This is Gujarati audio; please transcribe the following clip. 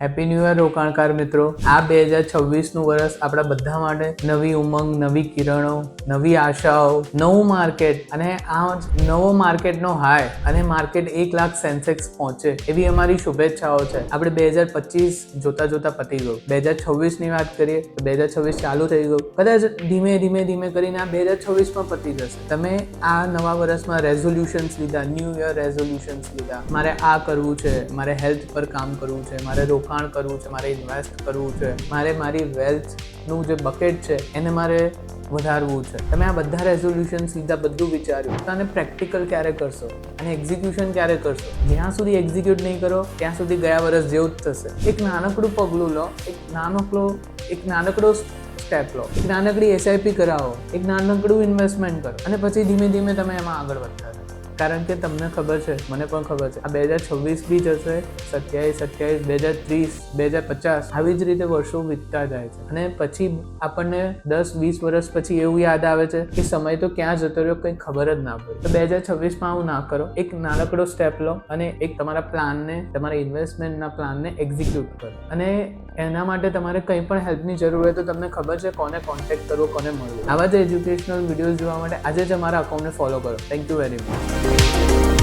હેપી ન્યૂ યર રોકાણકાર મિત્રો. આ 2026નું વર્ષ આપણા બધા માટે નવી ઉમંગ, નવી કિરણો, નવી આશાઓ, નવું માર્કેટ અને આ નવો માર્કેટનો હાઈ અને માર્કેટ 1 લાખ સેન્સેક્સ પહોંચે એવી અમારી શુભેચ્છાઓ છે. આપણે 2025 જોતા જોતા પતી ગયું. 2026ની વાત કરીએ તો 2026 ચાલુ થઈ ગયું. કદાચ ધીમે કરીને આ 2026માં પતી જશે. તમે આ નવા વર્ષમાં રેઝોલ્યુશન્સ લીધા, ન્યૂ યર રેઝોલ્યુશન્સ લીધા. મારે આ કરવું છે, મારે હેલ્થ પર કામ કરવું છે, મારે રોકાણ કરવું છે, મારે ઇન્વેસ્ટ કરવું છે, મારે મારી વેલ્થનું જે બકેટ છે એને મારે વધારવું છે. તમે આ બધા રેઝોલ્યુશન્સ લીધા, બધું વિચાર્યું, તો આને પ્રેક્ટિકલ ક્યારે કરશો અને એક્ઝિક્યુશન ક્યારે કરશો? જ્યાં સુધી એક્ઝિક્યુટ નહીં કરો ત્યાં સુધી ગયા વર્ષ જેવું જ થશે. એક નાનકડું પગલું લો, એક નાનકડો સ્ટેપ લો, એક નાનકડી એસઆઈપી કરાવો, એક નાનકડું ઇન્વેસ્ટમેન્ટ કરો અને પછી ધીમે ધીમે તમે એમાં આગળ વધતા રહો. કારણ કે તમને ખબર છે, મને પણ ખબર છે, આ 2026 બી જશે, 27, 2030, 2050 આવી જ રીતે વર્ષો વીતતા જાય છે અને પછી આપણને 10-20 વર્ષ પછી એવું યાદ આવે છે કે સમય તો ક્યાં જતો રહ્યો, કંઈ ખબર જ ના પડી. તો 2026માં આવું ના કરો. એક નાનકડો સ્ટેપ લો અને એક તમારા પ્લાનને, તમારા ઇન્વેસ્ટમેન્ટના પ્લાનને એક્ઝિક્યુટ કરો. અને એના માટે તમારે કંઈ પણ હેલ્પની જરૂર હોય તો તમને ખબર છે કોને કોન્ટેક્ટ કરવો, કોને મળવું. આવા જ એજ્યુકેશનલ વિડીયોઝ જોવા માટે આજે જ અમારા અકાઉન્ટને ફોલો કરો. Thank you very much.